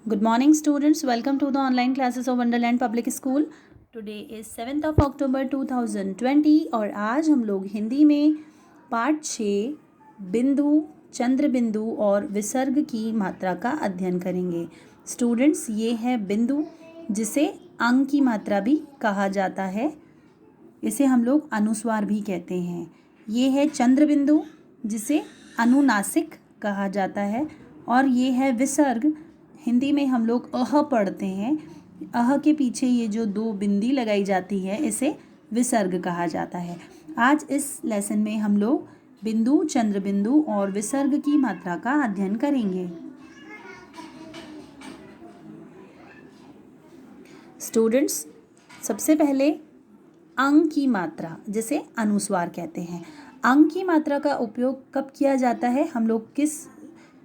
Good morning, students. Welcome to the online classes of Wonderland Public School. Today is 7th of October 2020 और आज हम लोग हिंदी में पाठ 6 बिंदु, चंद्र बिंदु और विसर्ग की मात्रा का अध्ययन करेंगे. स्टूडेंट्स, ये है बिंदु जिसे अंग की मात्रा भी कहा जाता है. इसे हम लोग अनुस्वार भी कहते हैं. ये है चंद्र बिंदु जिसे अनुनासिक कहा जाता है और ये है विसर्ग. हिंदी में हम लोग अह पढ़ते हैं. अह के पीछे ये जो दो बिंदी लगाई जाती है इसे विसर्ग कहा जाता है. आज इस लेसन में हम लोग बिंदु, चंद्र बिंदु और विसर्ग की मात्रा का अध्ययन करेंगे. स्टूडेंट्स, सबसे पहले अंग की मात्रा जिसे अनुस्वार कहते हैं. अंग की मात्रा का उपयोग कब किया जाता है? हम लोग किस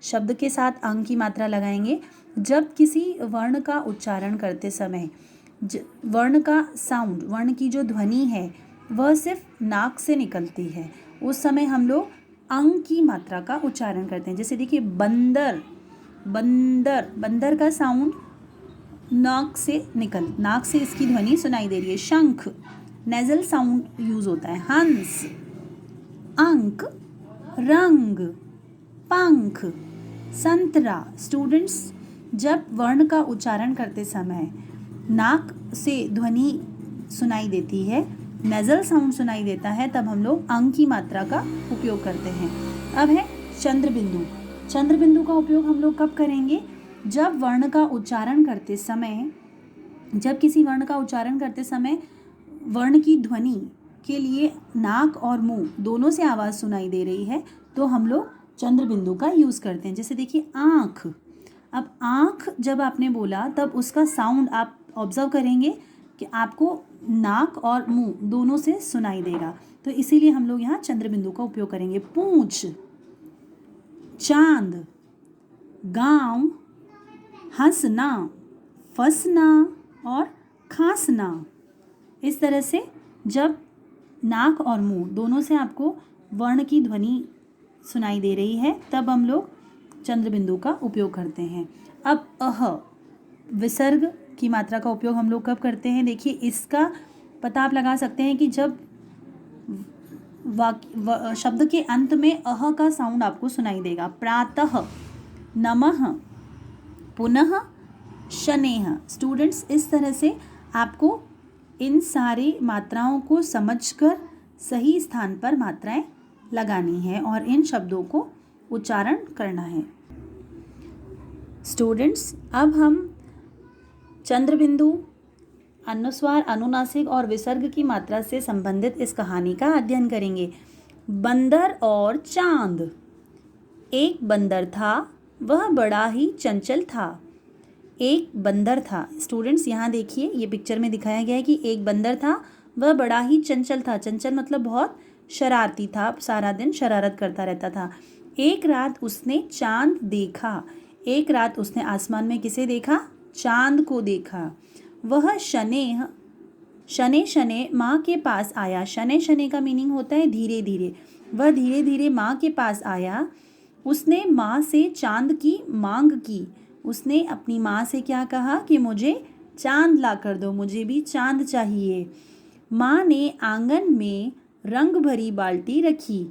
शब्द के साथ अंग की मात्रा लगाएंगे? जब किसी वर्ण का उच्चारण करते समय वर्ण का साउंड, वर्ण की जो ध्वनि है वह सिर्फ नाक से निकलती है, उस समय हम लोग अंग की मात्रा का उच्चारण करते हैं. जैसे देखिए, बंदर, बंदर, बंदर का साउंड नाक से इसकी ध्वनि सुनाई दे रही है. शंख, नेजल साउंड यूज होता है. हंस, अंक, रंग, पंख, संतरा. स्टूडेंट्स, जब वर्ण का उच्चारण करते समय नाक से ध्वनि सुनाई देती है, नेजल साउंड सुनाई देता है, तब हम लोग अंग की मात्रा का उपयोग करते हैं. अब है चंद्र बिंदु. चंद्र बिंदु का उपयोग हम लोग कब करेंगे? जब वर्ण का उच्चारण करते समय, जब किसी वर्ण का उच्चारण करते समय वर्ण की ध्वनि के लिए नाक और मुंह दोनों से आवाज़ सुनाई दे रही है, तो हम लोग चंद्र बिंदु का यूज़ करते हैं. जैसे देखिए, आँख. अब आँख जब आपने बोला तब उसका साउंड आप ऑब्जर्व करेंगे कि आपको नाक और मुंह दोनों से सुनाई देगा, तो इसीलिए हम लोग यहाँ चंद्र बिंदु का उपयोग करेंगे. पूंछ, चांद, गांव, हंसना, फंसना और खांसना. इस तरह से जब नाक और मुंह दोनों से आपको वर्ण की ध्वनि सुनाई दे रही है, तब हम लोग चंद्र बिंदु का उपयोग करते हैं. अब अह, विसर्ग की मात्रा का उपयोग हम लोग कब करते हैं? देखिए, इसका पता आप लगा सकते हैं कि जब शब्द के अंत में अह का साउंड आपको सुनाई देगा. प्रातः, नमः, पुनः, शनेह. स्टूडेंट्स, इस तरह से आपको इन सारी मात्राओं को समझकर सही स्थान पर मात्राएं लगानी है और इन शब्दों को उच्चारण करना है. स्टूडेंट्स, अब हम चंद्र बिंदु, अनुस्वार, अनुनासिक और विसर्ग की मात्रा से संबंधित इस कहानी का अध्ययन करेंगे. बंदर और चांद. एक बंदर था, वह बड़ा ही चंचल था. एक बंदर था. स्टूडेंट्स, यहाँ देखिए, ये पिक्चर में दिखाया गया है कि एक बंदर था, वह बड़ा ही चंचल था. चंचल मतलब बहुत शरारती था, सारा दिन शरारत करता रहता था. एक रात उसने चांद देखा. एक रात उसने आसमान में किसे देखा? चांद को देखा. वह शने शने माँ के पास आया. शने शने का मीनिंग होता है धीरे धीरे. वह धीरे धीरे माँ के पास आया. उसने माँ से चांद की मांग की. उसने अपनी माँ से क्या कहा कि मुझे चांद ला कर दो, मुझे भी चांद चाहिए. माँ ने आंगन में रंग भरी बाल्टी रखी.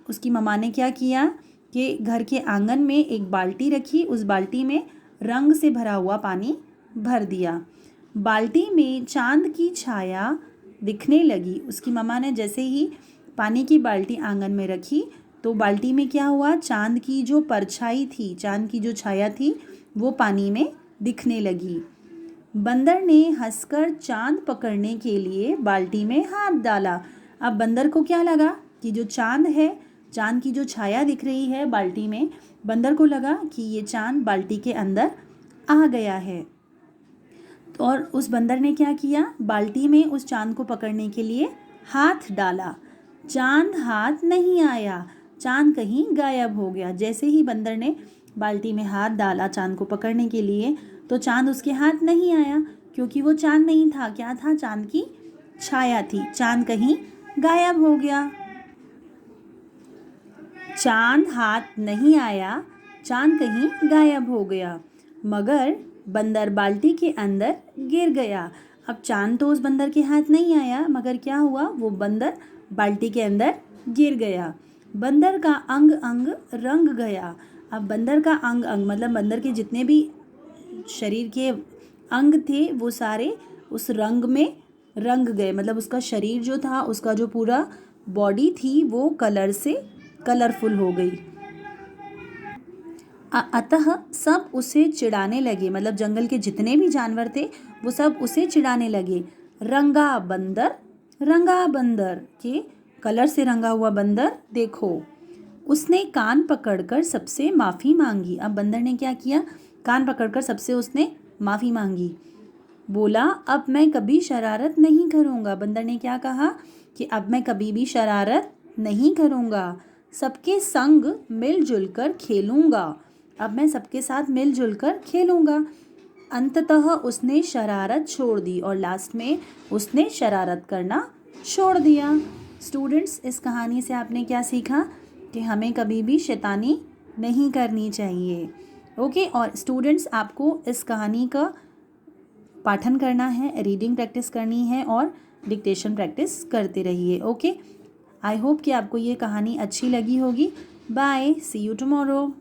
उसकी मम्मा ने क्या किया कि घर के आंगन में एक बाल्टी रखी. उस बाल्टी में रंग से भरा हुआ पानी भर दिया. बाल्टी में चांद की छाया दिखने लगी. उसकी मम्मा ने जैसे ही पानी की बाल्टी आंगन में रखी तो बाल्टी में क्या हुआ? चांद की जो परछाई थी, चांद की जो छाया थी, वो पानी में दिखने लगी. बंदर ने हंसकर चांद पकड़ने के लिए बाल्टी में हाथ डाला. अब बंदर को क्या लगा कि जो चांद है, चांद की जो छाया दिख रही है बाल्टी में, बंदर को लगा कि ये चांद बाल्टी के अंदर आ गया है. और उस बंदर ने क्या किया? बाल्टी में उस चांद को पकड़ने के लिए हाथ डाला. चांद हाथ नहीं आया, चांद कहीं गायब हो गया. जैसे ही बंदर ने बाल्टी में हाथ डाला चांद को पकड़ने के लिए, तो चांद उसके हाथ नहीं आया, क्योंकि वो चांद नहीं था. क्या था? चांद की छाया थी. चांद कहीं गायब हो गया. चांद हाथ नहीं आया, चांद कहीं गायब हो गया. मगर बंदर बाल्टी के अंदर गिर गया। अब चांद तो उस बंदर के हाथ नहीं आया, मगर क्या हुआ, वो बंदर बाल्टी के अंदर गिर गया। बंदर का अंग अंग रंग गया। अब बंदर का अंग अंग मतलब बंदर के जितने भी शरीर के अंग थे वो सारे उस रंग में रंग गए, मतलब उसका शरीर जो था, उसका जो पूरा बॉडी थी वो कलर से कलरफुल हो गई। अतः सब उसे चिढ़ाने लगे, मतलब जंगल के जितने भी जानवर थे वो सब उसे चिढ़ाने लगे। रंगा बंदर के कलर से रंगा हुआ बंदर देखो। उसने कान पकड़कर सबसे माफ़ी मांगी। अब बंदर ने क्या किया, कान पकड़कर सबसे उसने माफ़ी मांगी। बोला अब मैं कभी शरारत नहीं करूँगा। बंदर ने क्या कहा कि अब मैं कभी भी शरारत नहीं करूँगा, सबके संग मिलजुल कर खेलूँगा। अब मैं सबके साथ मिलजुल कर खेलूँगा। अंततः उसने शरारत छोड़ दी और लास्ट में उसने शरारत करना छोड़ दिया। स्टूडेंट्स, इस कहानी से आपने क्या सीखा कि हमें कभी भी शैतानी नहीं करनी चाहिए। ओके, और स्टूडेंट्स आपको इस कहानी का पाठन करना है, रीडिंग प्रैक्टिस करनी है और डिक्टेशन प्रैक्टिस करते रहिए। ओके, आई होप कि आपको ये कहानी अच्छी लगी होगी। Bye, see you tomorrow.